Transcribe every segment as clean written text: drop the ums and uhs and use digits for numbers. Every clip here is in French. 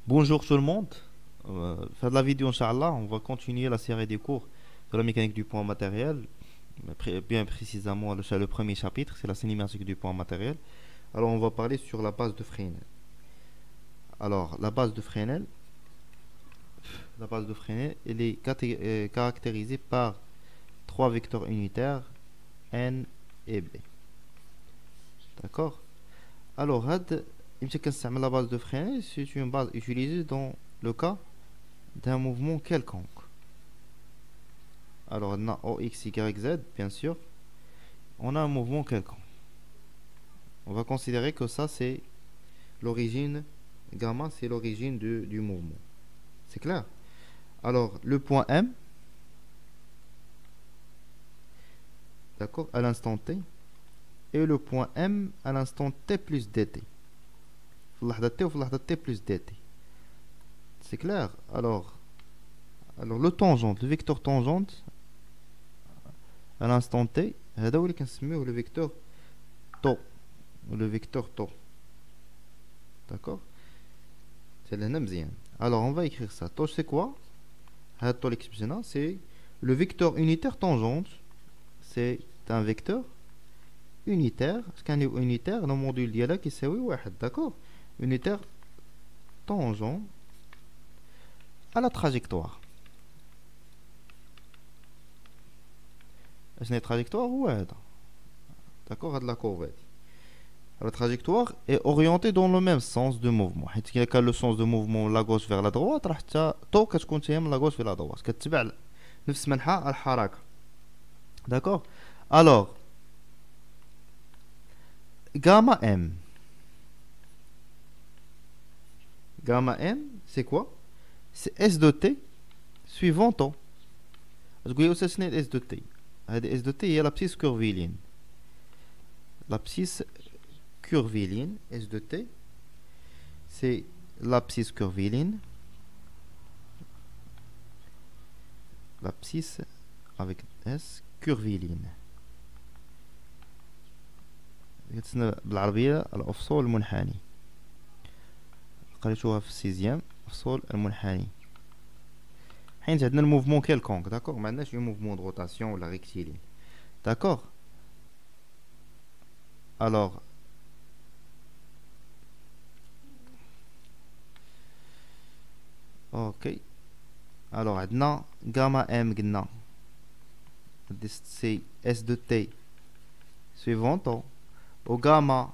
Bonjour tout le monde. Fin de la vidéo, Inch'Allah, on va continuer la série des cours de la mécanique du point matériel. Bien précisément, le premier chapitre, c'est la cinématique du point matériel. Alors, on va parler sur la base de Fresnel. Alors, la base de Fresnel, elle est caractérisée par trois vecteurs unitaires N et B. D'accord? Alors, la base de Fresnel, c'est une base utilisée dans le cas d'un mouvement quelconque. Alors, on a O, X, Y, Z, bien sûr. On a un mouvement quelconque. On va considérer que ça, c'est l'origine, gamma, c'est l'origine du mouvement. C'est clair? Alors, le point M, d'accord, à l'instant T, et le point M à l'instant T plus dt. في اللحظة T وفي اللحظة T plus dt. C'est clair? Alors le tangente, le vecteur tangente, à l'instant T, هذا هو اللي كنسميوه le vecteur tau, ou le vecteur tau. D'accord? C'est le mzien. Alors on va écrire ça. Tau c'est quoi? C'est le vecteur unitaire tangente. C'est un vecteur unitaire. Ce qu'on est unitaire, le module ديالها كيساوي واحد. D'accord? Unitaire tangent à la trajectoire. Est-ce une trajectoire ou هذا? D'accord? هاد la courbe. La trajectoire est orientée dans le même sens de mouvement. حيت إلا كان le sens de mouvement la gauche vers la droite راح حتى طو كتكون حتى هي من la gauche vers la droite كتبع نفس منحى الحركة. D'accord? Alors gamma m. Gamma m, c'est quoi? C'est S de t suivant τ. تقول لي شنو S de t. هذه S de t هي l'abscisse curviligne. L'abscisse curviligne, S de t, c'est l'abscisse curviligne. L'abscisse avec S curviligne. بالعربية الأفصول المنحني. قريتوها في السيزيام أفصول المنحني. حين عندنا الموفمون كيلكونك. داكوغ ما عندناش un mouvement de rotation ولا rectiligne. D'accord? Alors ok. Alors عندنا gamma m قلنا c'est S de t suivant τ au gamma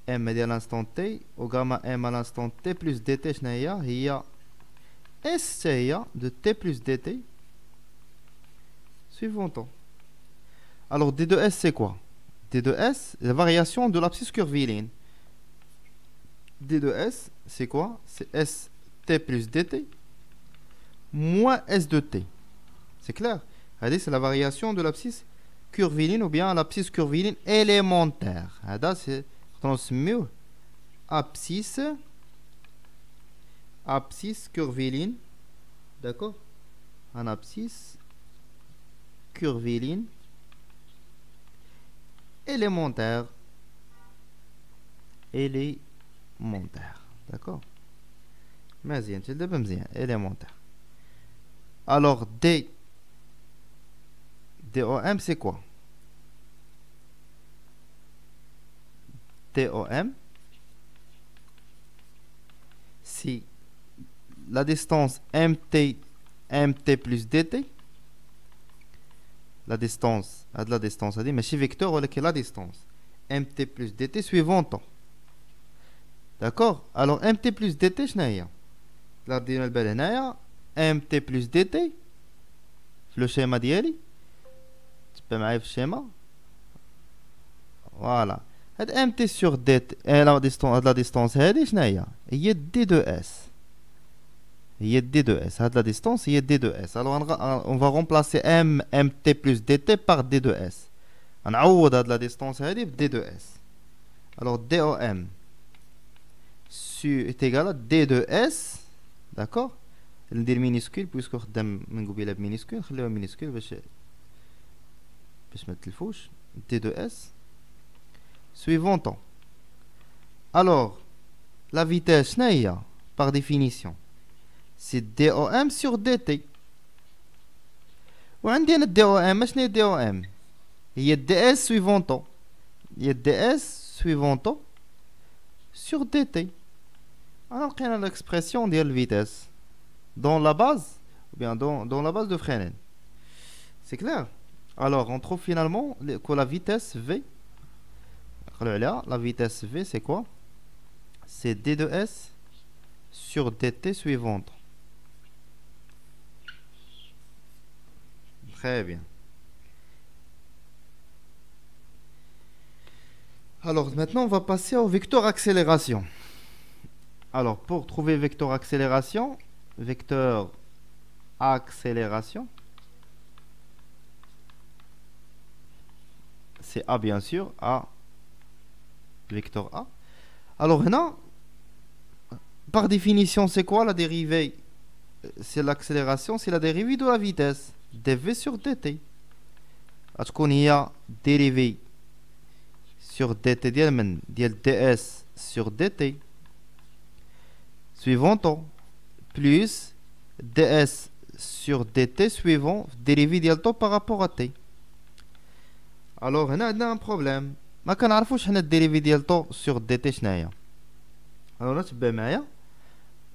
m ديال l'instant t au gamma m à l'instant t plus dt شنو هي S هي de t plus dt suivant τ. Alors d de s c'est quoi? D de s, la variation de l'abscisse curviligne. D de s c'est quoi? C'est S t plus dt moins S de t. C'est clair? Allez, c'est la variation de l'abscisse curviligne ou bien l'abscisse curviligne élémentaire. C'est mieux. Abscisse curviligne. D'accord? Un abscisse curviligne élémentaire. Élémentaire. D'accord? مزيان دابا مزيان élémentaire. Alors DOM c'est quoi? DOM c'est la distance MT plus DT. La distance mais c'est vecteur ou la distance MT plus DT suivant temps. D'accord? Alors MT plus DT شنو هي؟ لا دينا البال هنايا MT plus DT في لو شيما ديالي تبع معايا في الشيما. فوالا هاد MT sur DT لا ديستونس هاد لا ديستونس هادي شنو هي دي دو اس. هي دي دو اس. هاد لا ديستونس هي دي دو اس. الوغ on va remplacer MT plus DT par دي دو اس. نعوض هاد لا ديستونس هادي ب دي دو اس. alors DOM est égal à D de S. D'accord? ندير minuscule puisque خدام من قبيله بمينيسكول نخليوها minuscule باش ما تلفوش. D de S suivant temps. Alors la vitesse شنو هي par définition c'est DOM sur DT وعندي أنا DOM شنو هي DOM هي DS suivanto هي DS suivanto sur DT أنا لقينا l'expression ديال vitesse dans la base ou bien dans la base de Fresnel. C'est clair? Alors on trouve finalement que la vitesse V, la vitesse V c'est quoi? C'est D de S sur dt suivante. Très bien. Alors maintenant on va passer au vecteur accélération. Alors pour trouver vecteur accélération, c'est A bien sûr, A, vecteur A. Alors maintenant, par définition, c'est quoi la dérivée? C'est l'accélération, c'est la dérivée de la vitesse, dv sur dt. Est-ce qu'on y a dérivée sur dt dial ds sur dt suivant plus ds sur dt suivant dérivée dial par rapport à t. Alors هنا عندنا un problème ما كنعرفوش حنا الديريفي ديال طو sur dt شناهي. Alors نتبع معايا.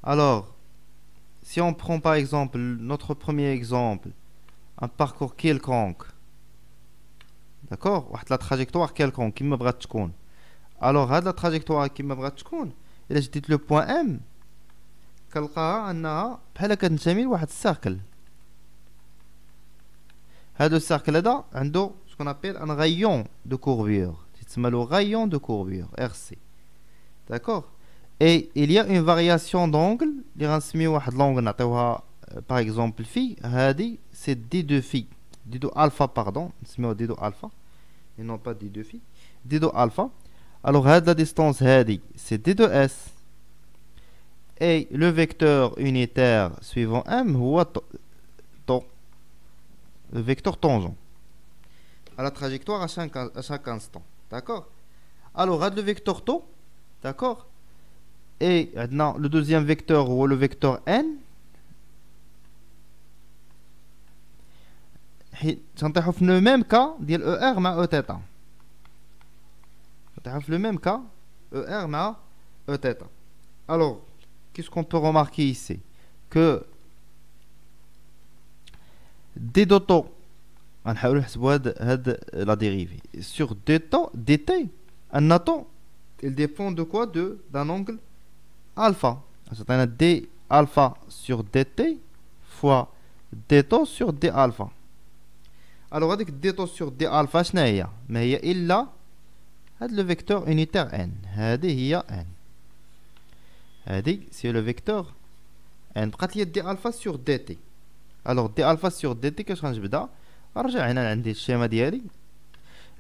Alors si on prend par exemple notre premier exemple, un parcours quelconque, d'accord, واحد la trajectoire quelconque كيما بغات تكون. Alors هاد la trajectoire كيما بغات تكون إلا شديت لو بوين M كنلقاها أنها بحال كتنتمي لواحد السيركل. هذا السيركل هذا عنده ce qu'on appelle un rayon de courbure. C'est le rayon de courbure, RC. D'accord? Et il y a une variation d'angle. Par exemple, phi, c'est d2 phi. d2 alpha, pardon. d2 alpha. Et non pas d2 phi. d2 alpha. Alors, la distance, c'est d2s. Et le vecteur unitaire suivant M, le vecteur tangent à la trajectoire à chaque instant. D'accord? Alors, le vecteur tau, d'accord? Et maintenant, le deuxième vecteur, ou le vecteur n, c'est le même cas de ER ma Eθ. C'est le même cas, ER ma Eθ. Alors, qu'est-ce qu'on peut remarquer ici? Que d de tau, غنحاولوا نحسبوا هاد لا ديريفي sur dt un atome il dépend de quoi d'un angle alpha. C'est un d alpha sur dt fois d tau sur d alpha. alors هذيك d tau sur d alpha شنو هي؟ ما هي الا هاد le vecteur unitaire n. هذه هي n. هذه c'est le vecteur n. بقات لي d alpha sur dt. alors d alpha sur dt كاش غنجبدها؟ ارجع هنا عندي الشيمه ديالي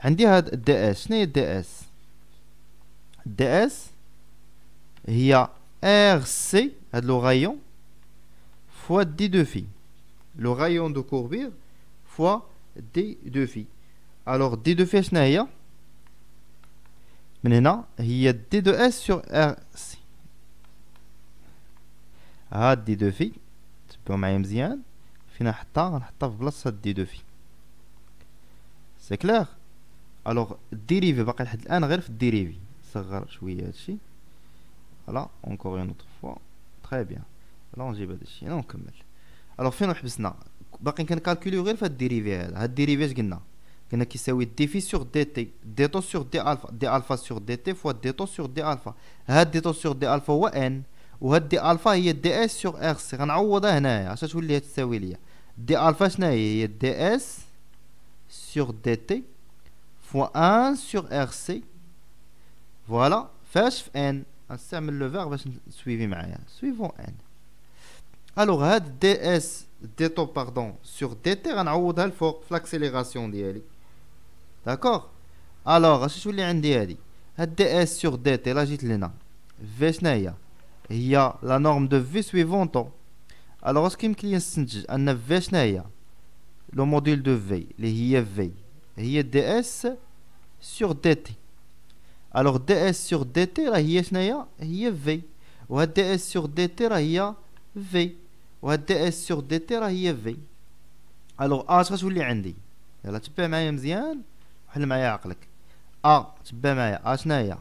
عندي هاد دي اس. شنو هي دي اس؟ دي اس هي ار سي هاد لو غايون فوا دي دو في لو غايون دو كوربير فوا دي دو في. الوغ دي دو في شنو هي من هنا؟ هي دي دو اس سور ار سي. هاد دي دو في تبعو معايا مزيان فين نحطها؟ غنحطها في بلاصه هاد دي دو في. C'est clair? Alors, dérivé, باقي لحد الآن غير في الديريفي. صغر شوية هادشي. Voilà, encore une autre fois. Très bien. Là, نجيب هادشي هنا ونكمل. Alors, فين حبسنا؟ باقي كنكالكوليو غير في هاد الديريفي هذا. هاد الديريفي اش قلنا؟ قلنا كيساوي دي في سور دي تي، دي تو سور دي الفا، دي الفا سور دي تي فوا دي تو سور دي الفا. هاد دي تو سور دي الفا هو ان، وهاد دي الفا هي دي اس سور ار سي. غنعوضها هنايا عشان تولي تساوي ليا دي الفا شنو هي دي اس sur dt fois 1 sur rc. Voilà, فاش في n نستعمل لو فيرب باش نسويفي معايا suivant n. alors هاد دي اس دي تو باردون sur dt غنعوضها الفوق في لاكسيليراسيون ديالي. داكوغ؟ alors اش تولي عندي هادي؟ هاد دي اس sur dt لا جيت لهنا في شنو هي لا نورم دو في سويفونتو. alors اش كيمكن لي نستنتج ان في شنو هي؟ le module de V, اللي هي V هي ds sur dt. Alors ds sur dt راه هي شناهي هي v وهاد ds sur dt راه هي v وهاد ds sur dt راه هي v. الوغ اش غتولي عندي؟ يلا تبع معايا مزيان وحل معايا عقلك. تبع معايا شناهي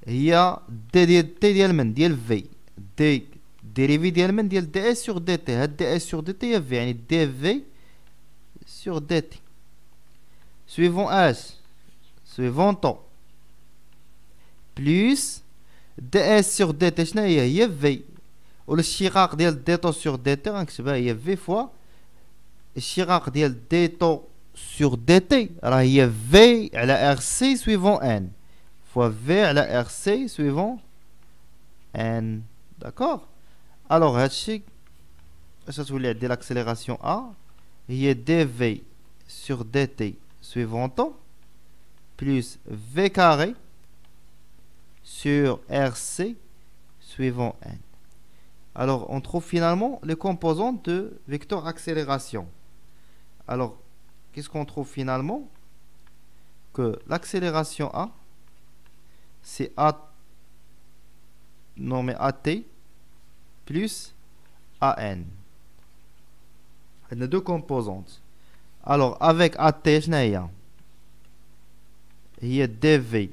هي دي ديال من ديال في دي ديريفي ديال من ديال دي اس سور دي تي. هاد دي اس سور دي تي هي في يعني دي في سور دي تي سويفون اش سويفون طو بلوس دي اس سور دي تي شناهي هي في والاشتقاق ديال دي طو سور دي تي غنكتبها هي في فوا الاشتقاق ديال دي طو سور دي تي راه هي في على ار سي سويفون ان fois V à la RC suivant N. D'accord? Alors, ça veut dire l'accélération A, il y a dV sur dt suivant temps, plus V carré sur RC suivant N. Alors, on trouve finalement les composants de vecteur accélération. Alors, qu'est-ce qu'on trouve finalement? Que l'accélération A, c'est A nommé AT plus AN. Il y a deux composantes. Alors, avec AT, il y a dV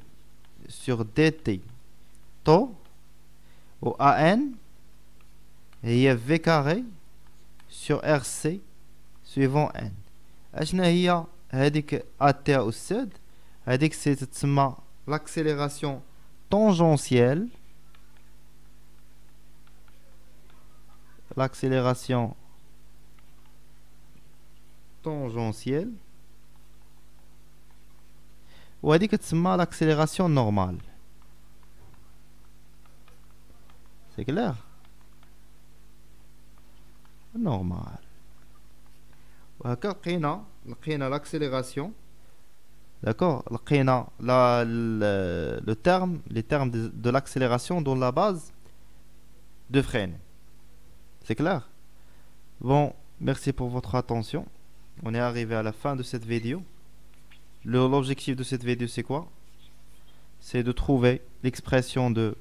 sur dt tau ou AN, il y a V carré sur RC suivant N. أشنا هي هذيك AT أستاذ؟ هذيك تسمى l'accélération tangentielle. L'accélération tangentielle. وهذيك تسمى l'accélération normale. C'est clair? Normal. وهكا لقينا l'accélération. D'accord, les termes de l'accélération dans la base de freine. C'est clair? Bon, merci pour votre attention. On est arrivé à la fin de cette vidéo. L'objectif de cette vidéo, c'est quoi? C'est de trouver l'expression de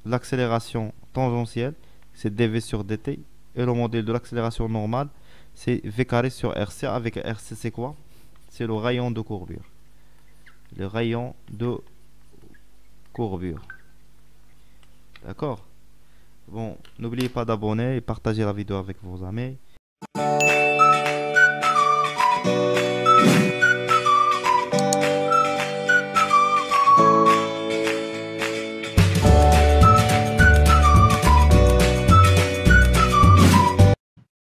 l'accélération tangentielle, c'est dv sur dt, et le modèle de l'accélération normale, c'est v carré sur rc. Avec rc, c'est quoi? C'est le rayon de courbure. Le rayon de courbure. D'accord? Bon, n'oubliez pas d'abonner et partager la vidéo avec vos amis.